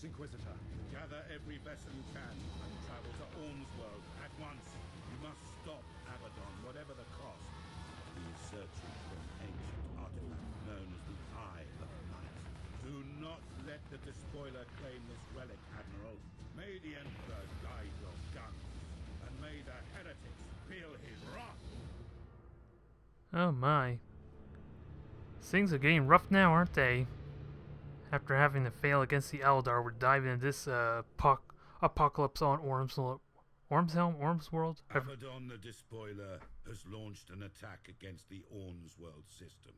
Inquisitor. Gather every vessel you can and travel to Orm's world at once. You must stop Abaddon, whatever the cost. He is searching for an ancient artifact known as the Eye of Night. Do not let the despoiler claim this relic, Admiral. May the Emperor guide your guns, and may the heretics feel his wrath. Oh my. Things are getting rough now, aren't they? After having to fail against the Eldar, we're diving into this apocalypse on Orm's world? Abaddon the Despoiler has launched an attack against the Orm's world system.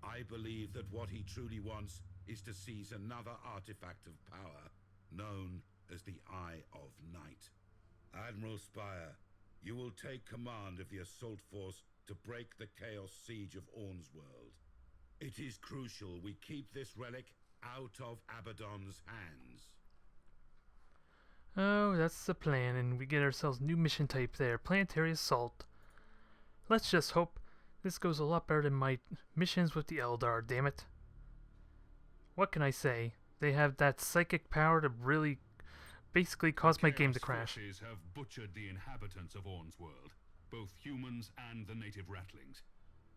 I believe that what he truly wants is to seize another artifact of power, known as the Eye of Night. Admiral Spire, you will take command of the assault force to break the Chaos Siege of Orm's world. It is crucial we keep this relic out of Abaddon's hands. Oh, that's the plan, and we get ourselves new mission type there, Planetary Assault. Let's just hope this goes a lot better than my missions with the Eldar, damn it. What can I say? They have that psychic power to really basically cause my game to crash. Forces have butchered the inhabitants of Orm's world, both humans and the native ratlings.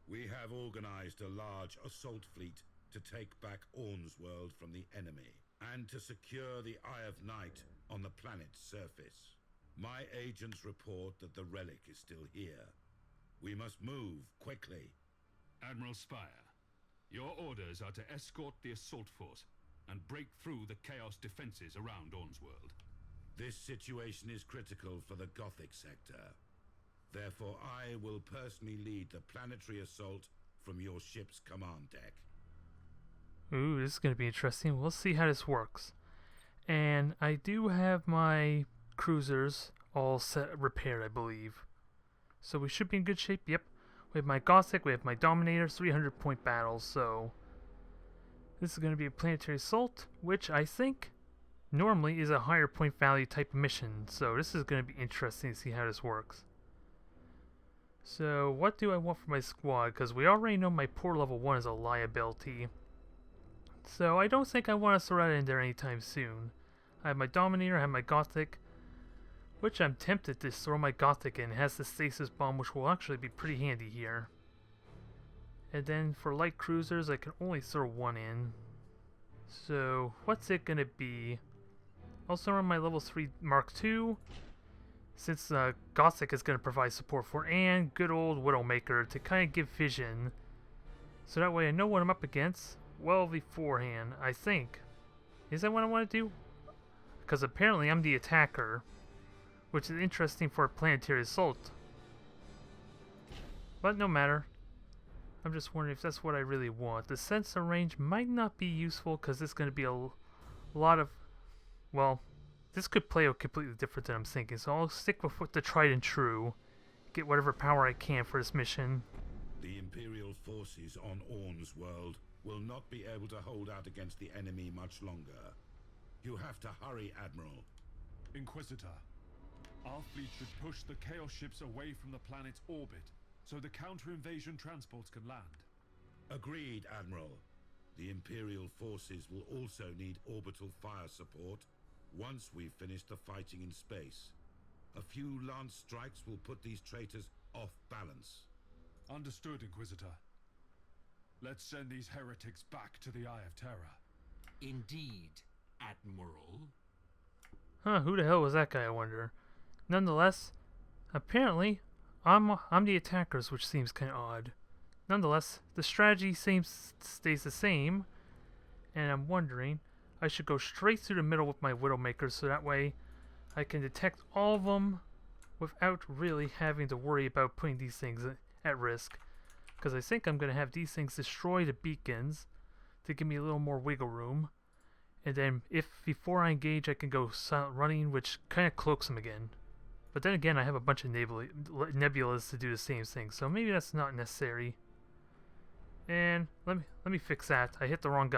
We have organized a large assault fleet to take back Orm's world from the enemy, and to secure the Eye of Night on the planet's surface. My agents report that the relic is still here. We must move quickly. Admiral Spire, your orders are to escort the assault force and break through the Chaos defenses around Orm's world. This situation is critical for the Gothic sector. Therefore, I will personally lead the planetary assault from your ship's command deck. Ooh, this is going to be interesting. We'll see how this works. And I do have my cruisers all set repaired, I believe. So we should be in good shape. Yep. We have my Gothic, we have my Dominator, 300-point battles. So this is going to be a planetary assault, which I think normally is a higher point value type of mission. So this is going to be interesting to see how this works. So what do I want for my squad? Because we already know my poor level 1 is a liability. So I don't think I want to throw that in there anytime soon. I have my Dominator, I have my Gothic, which I'm tempted to throw my Gothic in. It has the stasis bomb, which will actually be pretty handy here. And then for light cruisers, I can only throw one in. So what's it going to be? I'll throw in my level 3 Mark II, since Gothic is going to provide support for, and good old Widowmaker to kind of give vision. So that way I know what I'm up against well beforehand, I think. Is that what I want to do? Because apparently I'm the attacker, which is interesting for a planetary assault. But no matter. I'm just wondering if that's what I really want. The sensor range might not be useful because it's going to be a lot of... Well, this could play out completely different than I'm thinking. So I'll stick with the tried and true. Get whatever power I can for this mission. The Imperial forces on Orm's world will not be able to hold out against the enemy much longer. You have to hurry, Admiral. Inquisitor, our fleet should push the Chaos ships away from the planet's orbit, so the counter-invasion transports can land. Agreed, Admiral. The Imperial forces will also need orbital fire support once we've finished the fighting in space. A few lance strikes will put these traitors off balance. Understood, Inquisitor. Let's send these heretics back to the Eye of Terror. Indeed, Admiral. Huh, who the hell was that guy, I wonder? Nonetheless, apparently, I'm the attackers, which seems kind of odd. Nonetheless, the strategy stays the same, and I'm wondering, I should go straight through the middle with my Widowmakers, so that way I can detect all of them without really having to worry about putting these things at risk. Because I think I'm going to have these things destroy the beacons to give me a little more wiggle room. And then if before I engage I can go silent running, which kind of cloaks them again. But then again I have a bunch of nebulas to do the same thing, so maybe that's not necessary. And let me fix that. I hit the wrong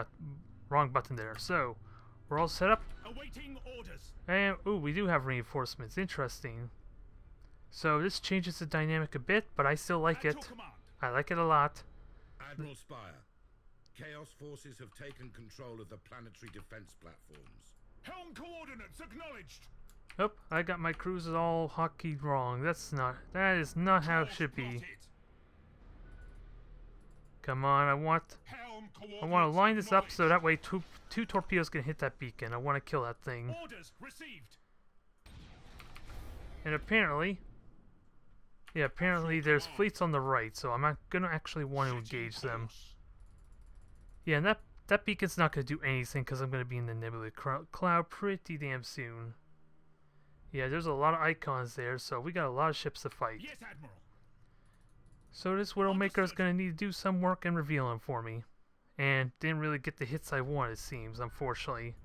button there. So we're all set up. Awaiting orders. And ooh, we do have reinforcements. Interesting. So this changes the dynamic a bit, but I still like it. I like it a lot. Admiral Spire, Chaos forces have taken control of the planetary defense platforms. Helm coordinates acknowledged. Oh, I got my cruisers all hotkeyed wrong. That is not how it should be. Come on, I want to line this up so that way two torpedoes can hit that beacon. I want to kill that thing. Orders received. And apparently there's fleets on the right, so I'm not gonna actually want to engage them. Yeah, and that beacon's not gonna do anything because I'm gonna be in the nebula cloud pretty damn soon. Yeah, there's a lot of icons there, so we got a lot of ships to fight. Yes, Admiral. So this Widowmaker is gonna need to do some work and reveal him for me. And didn't really get the hits I wanted, it seems, unfortunately.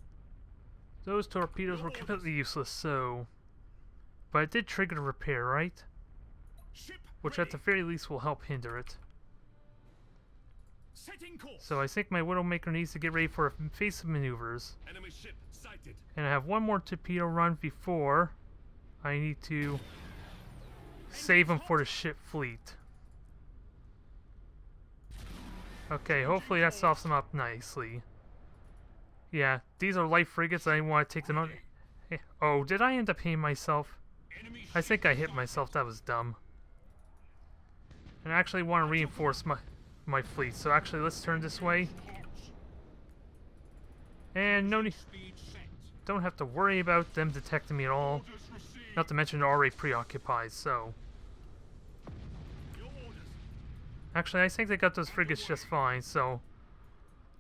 Those torpedoes were completely useless, so... But it did trigger the repair, right? Which at the very least will help hinder it. So I think my Widowmaker needs to get ready for evasive maneuvers. Enemy ship sighted. And I have one more torpedo run before I need to save him for the ship fleet. Okay, hopefully that softs them up nicely. Yeah, these are light frigates. I didn't want to take them out. Oh, did I end up hitting myself? I think I hit myself. That was dumb. And I actually want to reinforce my fleet. So actually, let's turn this way. And no need. Don't have to worry about them detecting me at all. Not to mention they're already preoccupied, so... Actually, I think they got those frigates just fine, so...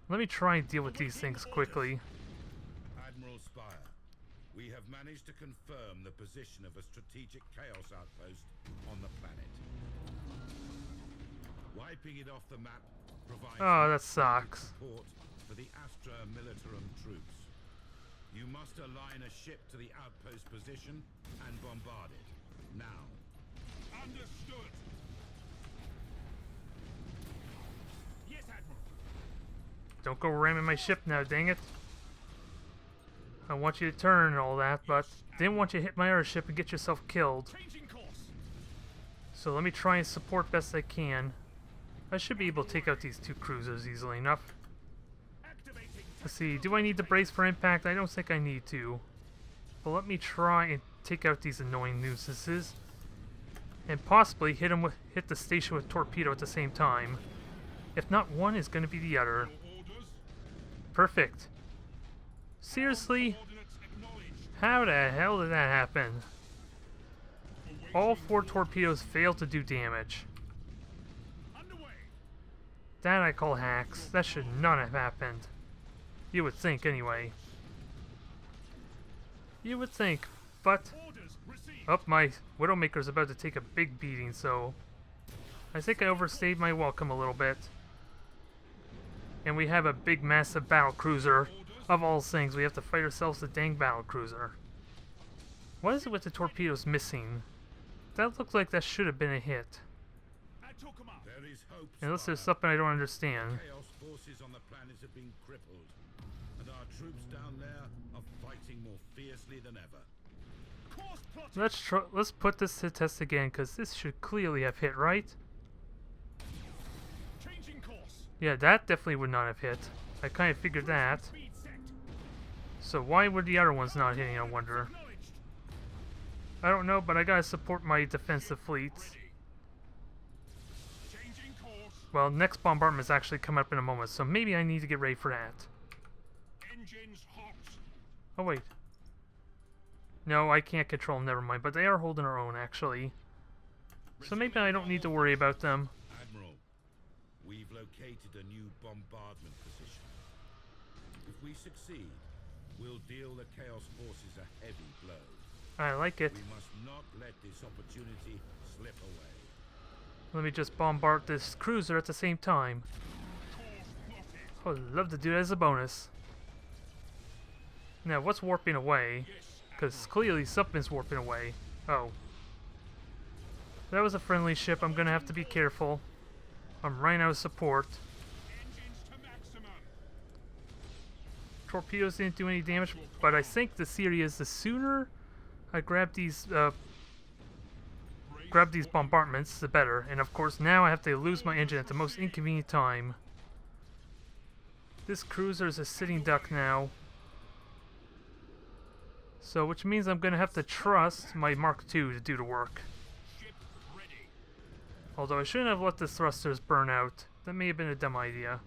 Let me try and deal with these things quickly. Admiral Spire, we have managed to confirm the position of a strategic Chaos outpost on the planet. Wiping it off the map provides... Oh, that sucks. ...support for the Astra Militarum troops. You must align a ship to the outpost position and bombard it. Now. Understood. Yes, Admiral. Don't go ramming my ship now, dang it. I want you to turn and all that, but didn't want you to hit my other ship and get yourself killed. Changing course. So let me try and support best I can. I should be able to take out these two cruisers easily enough. Let's see, do I need to brace for impact? I don't think I need to. But let me try and take out these annoying nuisances. And possibly hit the station with torpedo at the same time. If not, one is going to be the other. Perfect. Seriously? How the hell did that happen? All 4 torpedoes failed to do damage. That I call hacks. That should not have happened. You would think, anyway. You would think, but... Oh, my Widowmaker's about to take a big beating, so... I think I overstayed my welcome a little bit. And we have a big, massive battlecruiser. Of all things, we have to fight ourselves a dang battlecruiser. What is it with the torpedoes missing? That looked like that should have been a hit. Unless there's something I don't understand. Chaos forces on the planet have been crippled, and our troops down there are fighting more fiercely than ever. Let's put this to test again, because this should clearly have hit, right? Yeah, that definitely would not have hit. I kind of figured that. So why were the other ones not hitting, I wonder? I don't know, but I gotta support my defensive fleets. Well, next bombardment is actually coming up in a moment, so maybe I need to get ready for that. Oh, wait. No, I can't control them, never mind, but they are holding their own, actually. So maybe I don't need to worry about them. Admiral, we've located a new bombardment position. If we succeed, we'll deal the Chaos forces a heavy blow. I like it. We must not let this opportunity slip away. Let me just bombard this cruiser at the same time. I would love to do that as a bonus. Now, what's warping away? Because clearly something's warping away. Oh. That was a friendly ship. I'm going to have to be careful. I'm running out of support. Torpedoes didn't do any damage, but I think the theory is the sooner I grab these bombardments, the better. And of course, now I have to lose my engine at the most inconvenient time. This cruiser is a sitting duck now. So, which means I'm going to have to trust my Mark II to do the work. Although I shouldn't have let the thrusters burn out. That may have been a dumb idea.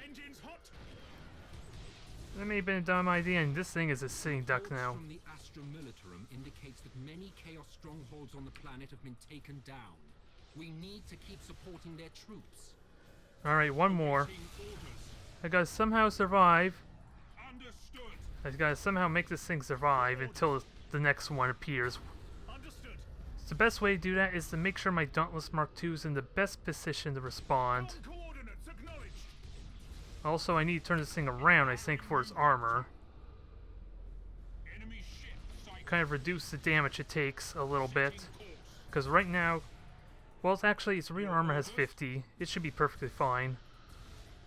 Engines hot. That may have been a dumb idea, and this thing is a sitting duck now. From the Astra Militarum indicates that many Chaos strongholds on the planet have been taken down. We need to keep supporting their troops. Alright, one more. I gotta somehow survive. Understood. I gotta somehow make this thing survive until the next one appears. Understood. So the best way to do that is to make sure my Dauntless Mark II is in the best position to respond. Coordinates acknowledged. Also, I need to turn this thing around, I think, for its armor. Enemy ship sighted. Kind of reduce the damage it takes a little bit. Because right now, well, it's actually, its rear armor has 50. It should be perfectly fine.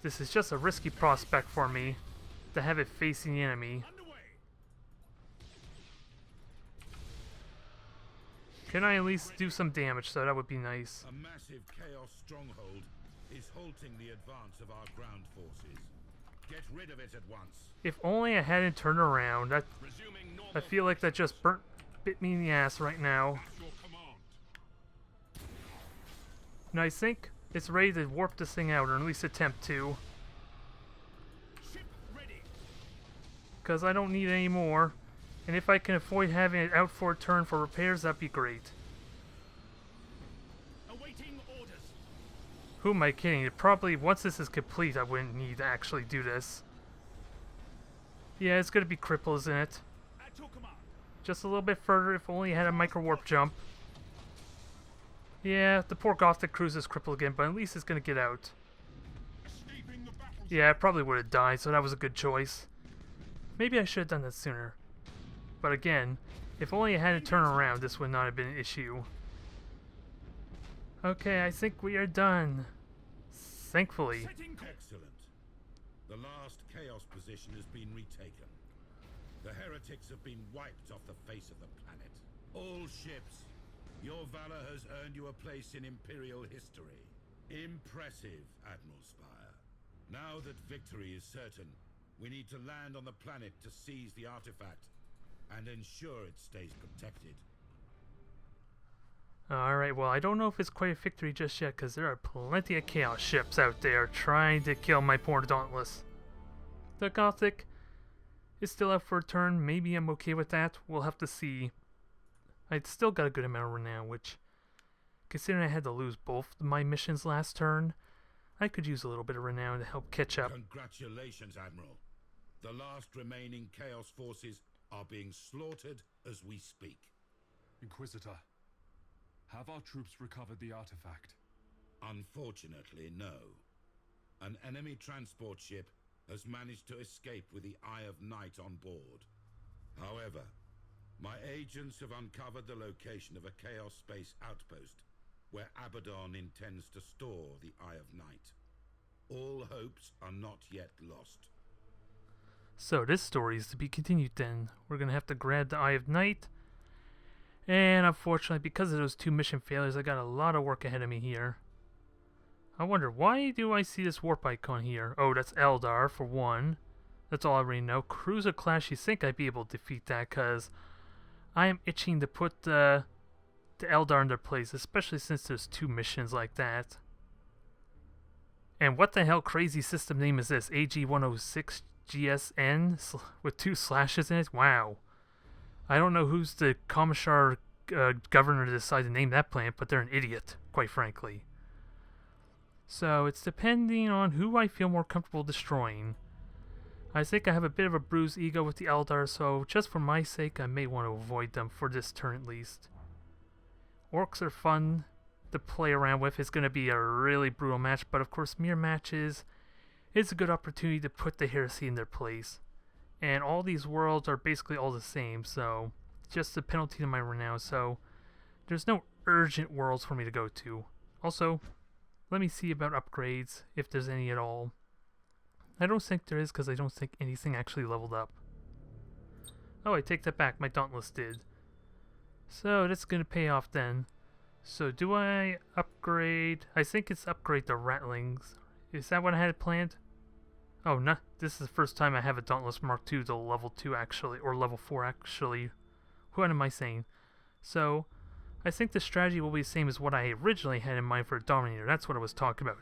This is just a risky prospect for me to have it facing the enemy. Underway. Can I at least do some damage, though? That would be nice. A massive Chaos stronghold is halting the advance of our ground forces. Get rid of it at once. If only I hadn't turned around. That Resuming normal. I feel like that just bit me in the ass right now. At your command. And I think it's ready to warp this thing out, or at least attempt to. Ship ready. Because I don't need any more. And if I can avoid having it out for a turn for repairs, that'd be great. Awaiting orders. Who am I kidding? It probably, once this is complete, I wouldn't need to actually do this. Yeah, it's gonna be crippled, isn't it? At your command. Just a little bit further, if only I had a micro warp jump. Yeah, the poor Gothic cruiser is crippled again, but at least it's gonna get out. Escaping the battle. Yeah, I probably would have died, so that was a good choice. Maybe I should have done that sooner. But again, if only I hadn't turned around, this would not have been an issue. Okay, I think we are done. Thankfully. Setting course. Excellent. The last Chaos position has been retaken. The heretics have been wiped off the face of the planet. All ships, your valor has earned you a place in Imperial history. Impressive, Admiral Spire. Now that victory is certain, we need to land on the planet to seize the artifact and ensure it stays protected. Alright, well, I don't know if it's quite a victory just yet, because there are plenty of Chaos ships out there trying to kill my poor Dauntless. The Gothic is still up for a turn. Maybe I'm okay with that. We'll have to see. I still got a good amount of renown, which, considering I had to lose both my missions last turn, I could use a little bit of renown to help catch up. Congratulations, Admiral. The last remaining Chaos forces are being slaughtered as we speak. Inquisitor, have our troops recovered the artifact? Unfortunately, no. An enemy transport ship has managed to escape with the Eye of Night on board. However, my agents have uncovered the location of a Chaos Space outpost where Abaddon intends to store the Eye of Night. All hopes are not yet lost. So this story is to be continued then. We're going to have to grab the Eye of Night. And unfortunately, because of those 2 mission failures, I got a lot of work ahead of me here. I wonder, why do I see this warp icon here? Oh, that's Eldar for one. That's all I already know. Cruiser class, you think I'd be able to defeat that, because I am itching to put the Eldar in their place, especially since there's 2 missions like that. And what the hell crazy system name is this? AG-106 GSN with 2 slashes in it? Wow. I don't know who's the commissar governor to decide to name that planet, but they're an idiot, quite frankly. So it's depending on who I feel more comfortable destroying. I think I have a bit of a bruised ego with the Eldar, so just for my sake, I may want to avoid them for this turn at least. Orcs are fun to play around with. It's going to be a really brutal match, but of course mirror matches is a good opportunity to put the heresy in their place. And all these worlds are basically all the same, so just a penalty to my renown, so there's no urgent worlds for me to go to. Also, let me see about upgrades, if there's any at all. I don't think there is, because I don't think anything actually leveled up. Oh, I take that back, my Dauntless did. So that's going to pay off then. So do I upgrade? I think it's upgrade the Rattlings. Is that what I had planned? Oh, no. This is the first time I have a Dauntless Mark II to level 2 actually, or level 4 actually. What am I saying? So, I think the strategy will be the same as what I originally had in mind for a Dominator. That's what I was talking about.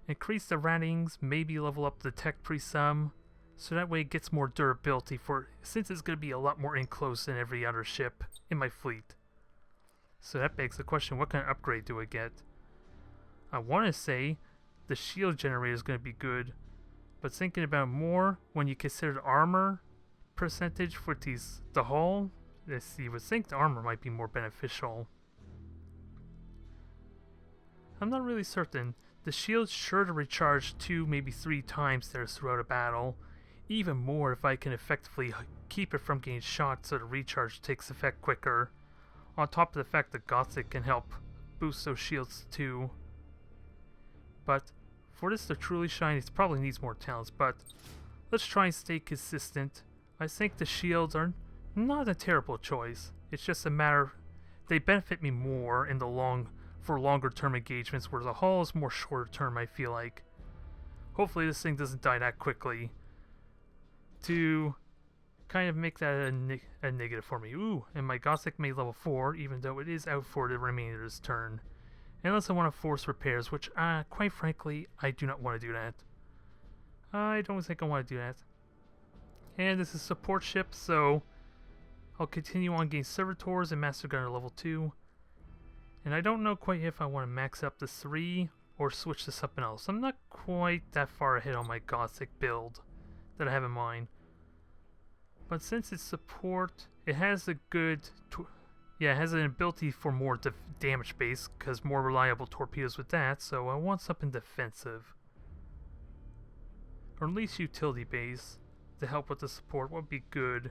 Increase the ratings, maybe level up the tech priest some, so that way it gets more durability for, since it's going to be a lot more enclosed than every other ship in my fleet. So that begs the question, what kind of upgrade do I get? I want to say the shield generator is going to be good, but thinking about more when you consider the armor percentage for the hull, let's see, you would think the armor might be more beneficial. I'm not really certain. The shield's sure to recharge 2, maybe 3 times there throughout a battle. Even more if I can effectively keep it from getting shot so the recharge takes effect quicker. On top of the fact that Gothic can help boost those shields too. But for this to truly shine, it probably needs more talents, but let's try and stay consistent. I think the shields are not a terrible choice. It's just a matter, they benefit me more in the for longer term engagements, where the hull is more shorter term, I feel like. Hopefully this thing doesn't die that quickly to kind of make that a negative for me. Ooh, and my Gothic made level 4, even though it is out for the remainder of this turn. Unless I want to force repairs, which, quite frankly, I do not want to do that. I don't think I want to do that. And this is support ship, so I'll continue on getting Servitors and Master Gunner level 2. And I don't know quite if I want to max up the 3 or switch to something else. I'm not quite that far ahead on my Gothic build that I have in mind. But since it's support, it has a good... it has an ability for more damage base, because more reliable torpedoes with that, so I want something defensive. Or at least utility base to help with the support would be good.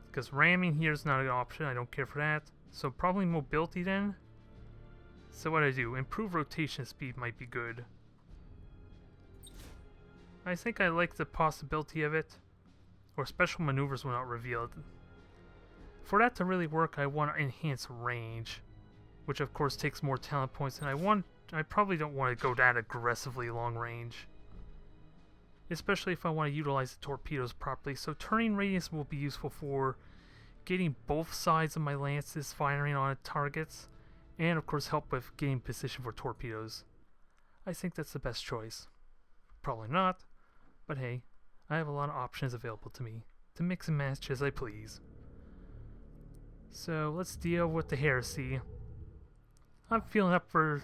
Because ramming here is not an option, I don't care for that. So probably mobility then. So what I do, improve rotation speed might be good. I think I like the possibility of it. Or special maneuvers were not revealed. For that to really work, I want to enhance range, which of course takes more talent points, and I probably don't want to go that aggressively long range. Especially if I want to utilize the torpedoes properly, so turning radius will be useful for getting both sides of my lances firing on targets, and of course help with getting position for torpedoes. I think that's the best choice. Probably not, but hey, I have a lot of options available to me to mix and match as I please. So let's deal with the heresy. I'm feeling up for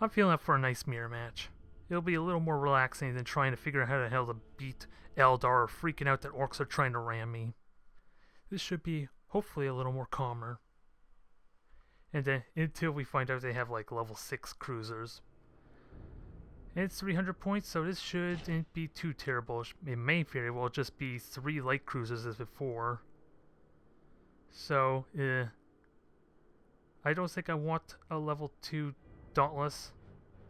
a nice mirror match. It'll be a little more relaxing than trying to figure out how the hell to beat Eldar or freaking out that orcs are trying to ram me. This should be hopefully a little more calmer. And then until we find out they have like level 6 cruisers. And it's 300 points, so this shouldn't be too terrible. It may very well just be 3 light cruisers as before. So, I don't think I want a level 2 Dauntless.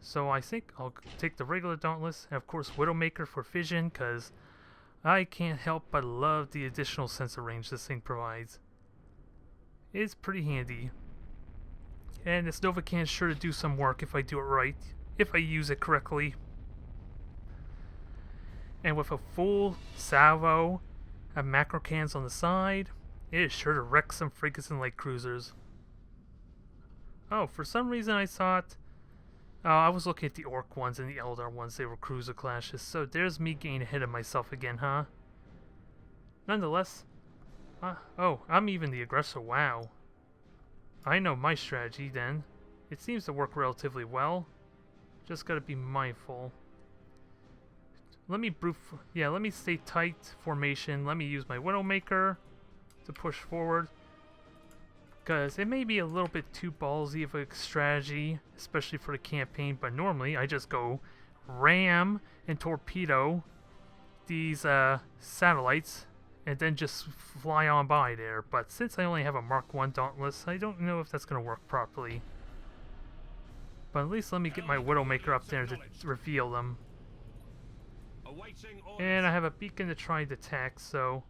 So I think I'll take the regular Dauntless, and of course Widowmaker for fission, because I can't help but love the additional sensor range this thing provides. It's pretty handy. And this Nova Can's sure to do some work if I do it right, if I use it correctly. And with a full salvo of macro cans on the side, it is sure to wreck some frigates and light cruisers. Oh, for some reason I thought... I was looking at the Orc ones and the Eldar ones, they were cruiser clashes, so there's me getting ahead of myself again, huh? Nonetheless... oh, I'm even the aggressor, wow. I know my strategy then. It seems to work relatively well. Just gotta be mindful. Let me stay tight formation. Let me use my Widowmaker to push forward. Because it may be a little bit too ballsy of a strategy, especially for the campaign, but normally I just go ram and torpedo these satellites and then just fly on by there. But since I only have a Mark 1 Dauntless, I don't know if that's going to work properly. But at least let me get my Widowmaker up there to reveal them. And I have a beacon to try and detect, so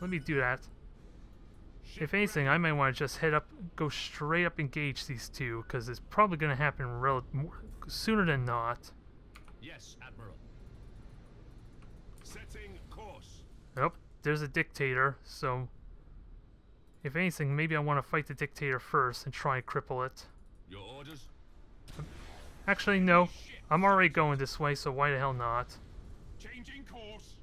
let me do that. If anything, I might want to just go straight up engage these two, because it's probably going to happen sooner than not. Yes, Admiral. Setting course. Nope, there's a dictator, so if anything, maybe I want to fight the dictator first and try and cripple it. Your orders? Actually, no. I'm already going this way, so why the hell not? Changing course.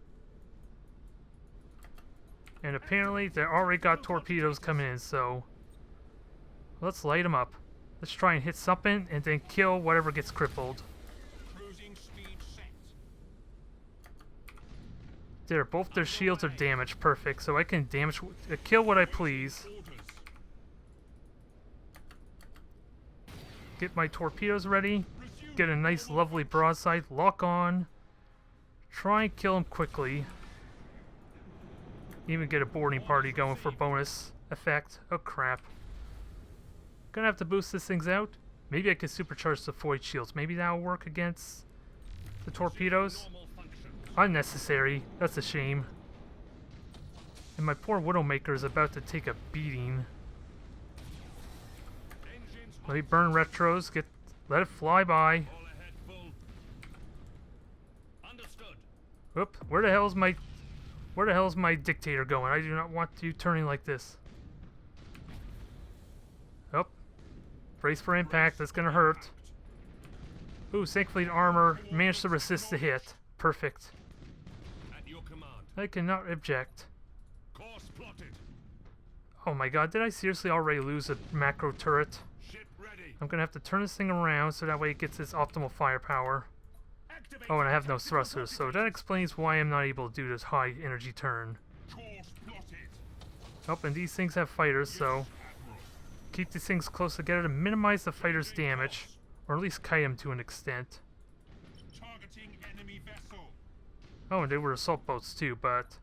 And apparently, they already got torpedoes coming in, so let's light them up. Let's try and hit something and then kill whatever gets crippled. Cruising speed set. There, both their shields are damaged. Perfect. So I can kill what I please. Orders. Get my torpedoes ready. Get a nice, lovely broadside. Lock on. Try and kill them quickly. Even get a boarding party going for bonus effect. Oh crap. Gonna have to boost these things out. Maybe I could supercharge the void shields. Maybe that'll work against the torpedoes. Unnecessary. That's a shame. And my poor Widowmaker is about to take a beating. Let me burn retros. Let it fly by. All ahead, full. Understood. Whoop. Where the hell is my dictator going? I do not want you turning like this. Oh. Brace for impact. That's gonna hurt. Ooh, Sanctfleet armor managed to resist the hit. Perfect. At your command. I cannot object. Course plotted. Oh my god, did I seriously already lose a macro turret? Ship ready. I'm gonna have to turn this thing around so that way it gets its optimal firepower. Activate. Oh, and I have no thrusters, so that explains why I'm not able to do this high energy turn. Course plotted. Oh, and these things have fighters, so keep these things close together to minimize the fighters' damage, or at least kite them to an extent. Targeting enemy vessel. Oh, and they were assault boats too, but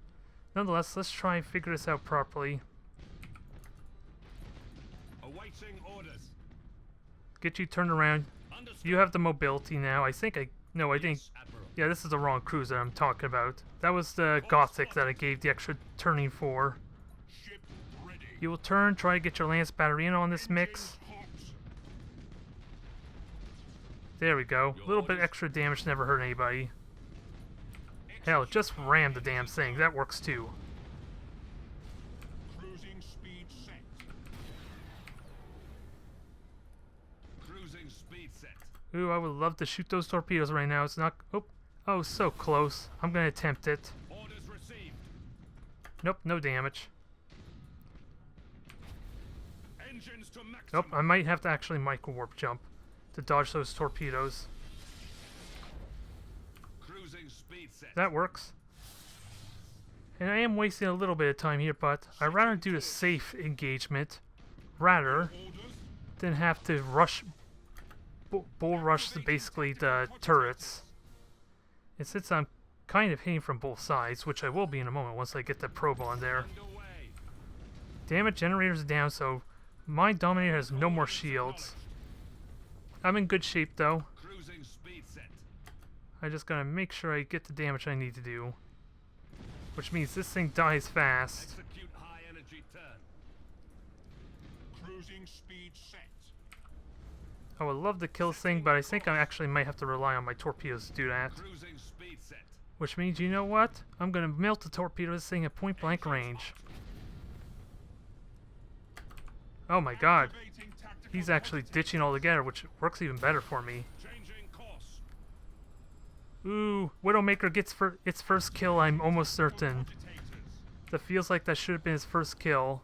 nonetheless, let's try and figure this out properly. Awaiting orders. Get you turned around. Understood. You have the mobility now. I think no, I think, Yes, Admiral. yeah, this is the wrong cruiser I'm talking about. That was the Gothic that I gave the extra turning for. Ship ready. You will turn, try to get your lance battery in on this mix. Hot. There we go. A little bit extra damage never hurt anybody. Hell, just ram the damn thing. That works too. Cruising speed set. Cruising speed set. Ooh, I would love to shoot those torpedoes right now. It's not... Oh, so close. I'm going to attempt it. Orders received. Nope, no damage. Engines to maximum. Nope, I might have to actually micro-warp jump to dodge those torpedoes. Cruising speed set. That works. And I am wasting a little bit of time here, but I'd rather do a safe engagement rather Orders. than have to bull rush basically the turrets. And since I'm kind of hitting from both sides, which I will be in a moment once I get the probe on there. Underway. Damn it, generator's down, so my Dominator has no more shields. I'm in good shape though. Cruising speed set. I just gotta make sure I get the damage I need to do. Which means this thing dies fast. Execute high energy turn. Cruising speed set. I would love to kill this thing, but I think I actually might have to rely on my torpedoes to do that. Cruising speed set. Which means, you know what? I'm gonna melt the torpedo this thing at point blank range. Oh my god. Activating tactical He's actually ditching altogether, which works even better for me. Changing course. Ooh, Widowmaker gets its first kill, I'm almost certain. agitators. That feels like that should have been his first kill.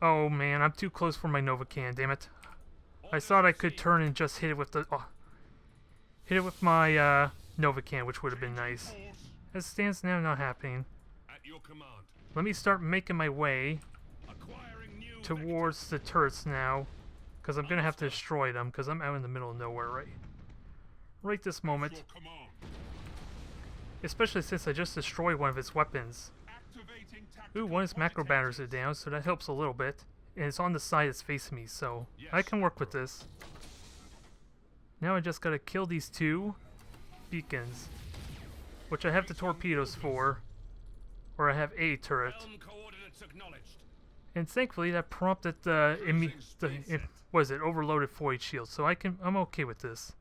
Oh man, I'm too close for my Novacan, damn it. I thought I could turn and just hit it with the... hit it with my Novacan, which would have been nice. Course. As it stands now, not happening. At your command. Let me start making my way Acquiring new towards the turrets now. Because I'm going to have to destroy them, because I'm out in the middle of nowhere right this moment. Your command. Especially since I just destroyed one of its weapons. Activating tactical Ooh, one of its macro agitators. batteries are down, so that helps a little bit. And it's on the side that's facing me, so I can work with this. Now I just gotta kill these two beacons, which I have the torpedoes for. or I have a turret. Helm coordinates acknowledged. And thankfully that prompted was it overloaded void shield, so I'm okay with this.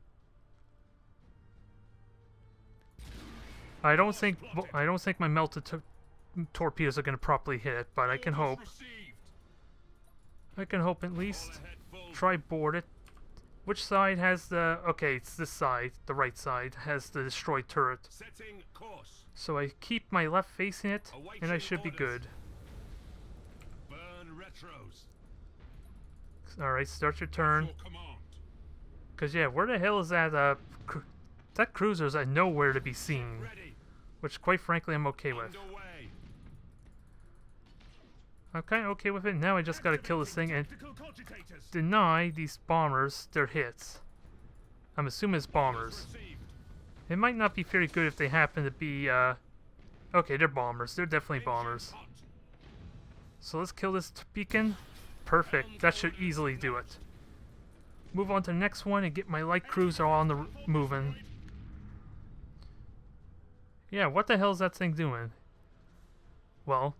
I don't think my melted torpedoes are going to properly hit it, but I can hope. I can hope at least. Try board it. Which side has the... Okay, it's this side. The right side has the destroyed turret. Setting course. So I keep my left facing it, and I should be good. Burn retros. Alright, start your turn. Because, yeah, where the hell is that... that cruiser's at nowhere to be seen. Which, quite frankly, I'm okay with. I'm kind of okay with it. Now I just gotta kill this thing and deny these bombers their hits. I'm assuming it's bombers. It might not be very good if they happen to be, okay, they're bombers. They're definitely bombers. So let's kill this beacon. Perfect. That should easily do it. Move on to the next one and get my light cruiser on the moving. Yeah, what the hell is that thing doing? Well,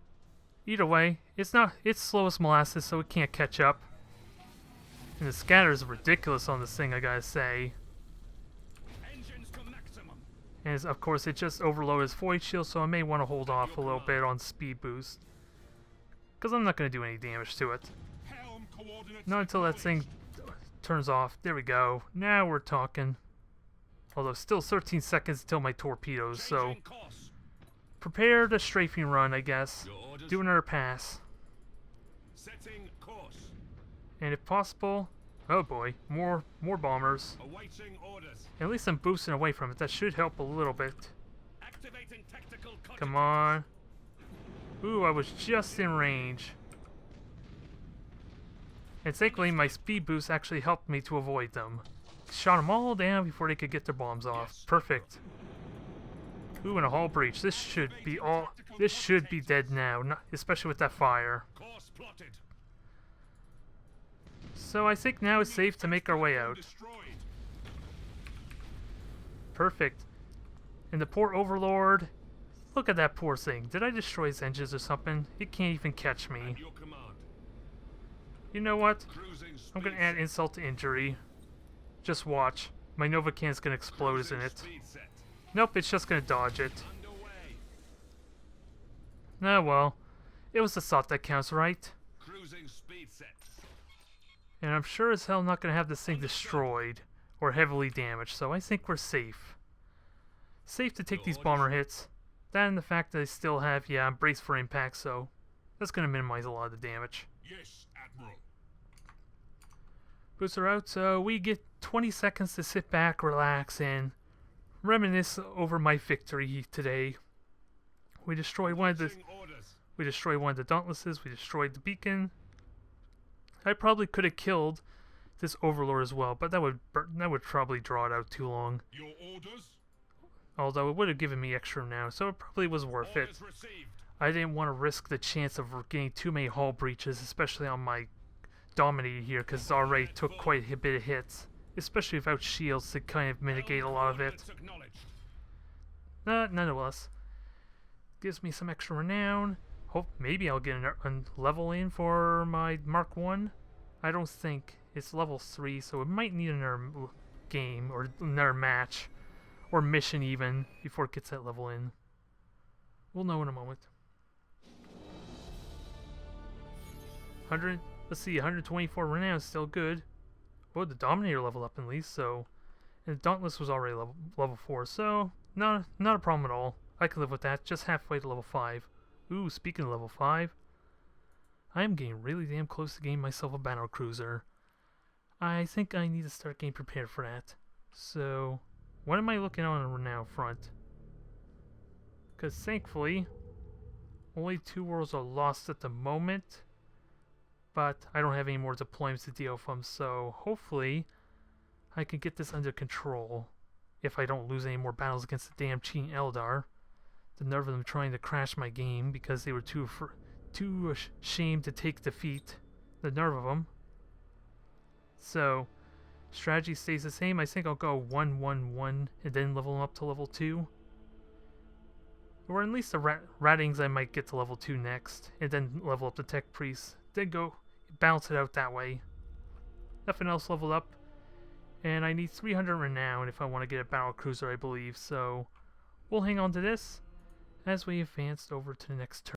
either way, it's slow as molasses, so it can't catch up. And the scatters are ridiculous on this thing, I gotta say. Engines to maximum. And of course, it just overloaded its void shield, so I may want to hold off a little bit on speed boost. Because I'm not gonna do any damage to it. Not until that thing turns off. There we go. Now we're talking. Although still 13 seconds until my torpedoes, so prepare the strafing run, I guess. Do another pass. Setting course. And if possible, oh boy, more bombers. Awaiting orders. At least I'm boosting away from it. That should help a little bit. Activating tactical Come on. Ooh, I was just in range. And thankfully my speed boost actually helped me to avoid them. Shot them all down before they could get their bombs off. Perfect. Ooh, and a hull breach. This should be dead now, especially with that fire. Course plotted. So I think now it's safe to make our way out. Perfect. And the poor Overlord. Look at that poor thing. Did I destroy his engines or something? It can't even catch me. You know what? I'm gonna add insult to injury. Just watch. My Nova Can's gonna explode, isn't it? Nope, it's just gonna dodge it. Ah, well. It was the thought that counts, right? And I'm sure as hell not gonna have this thing destroyed or heavily damaged, so I think we're safe. Safe to take these bomber hits. That and the fact that I still have, yeah, I'm braced for impact, so that's gonna minimize a lot of the damage. Yes, Admiral. Booster out, so we get 20 seconds to sit back, relax, and reminisce over my victory today. We destroyed one of the Dauntlesses, we destroyed the beacon. I probably could have killed this Overlord as well, but that would probably draw it out too long. Your orders? Although it would have given me extra now, so it probably was worth it. I didn't want to risk the chance of getting too many hull breaches, especially on my Dominator here, because it already took quite a bit of hits, especially without shields to kind of mitigate a lot of it. Nonetheless, gives me some extra renown. Hope maybe I'll get a level in for my Mark 1. I don't think it's level 3, so it might need another game or another match or mission even before it gets that level in. We'll know in a moment. Let's see, 124 renown is still good. Oh, the Dominator leveled up at least, so... And the Dauntless was already level 4, so... not a problem at all. I can live with that, just halfway to level 5. Ooh, speaking of level 5... I am getting really damn close to getting myself a battle cruiser. I think I need to start getting prepared for that. So... what am I looking on the renown front? Because thankfully... only 2 worlds are lost at the moment. But I don't have any more deployments to deal with them, so hopefully I can get this under control if I don't lose any more battles against the damn cheating Eldar. The nerve of them trying to crash my game because they were too ashamed to take defeat. The nerve of them. So, strategy stays the same. I think I'll go 1-1-1 and then level them up to level 2. Or at least the Ratings I might get to level 2 next, and then level up the Tech Priest. Then go balance it out that way. Nothing else leveled up. And I need 300 renown if I want to get a battle cruiser, I believe. So we'll hang on to this as we advance over to the next turn.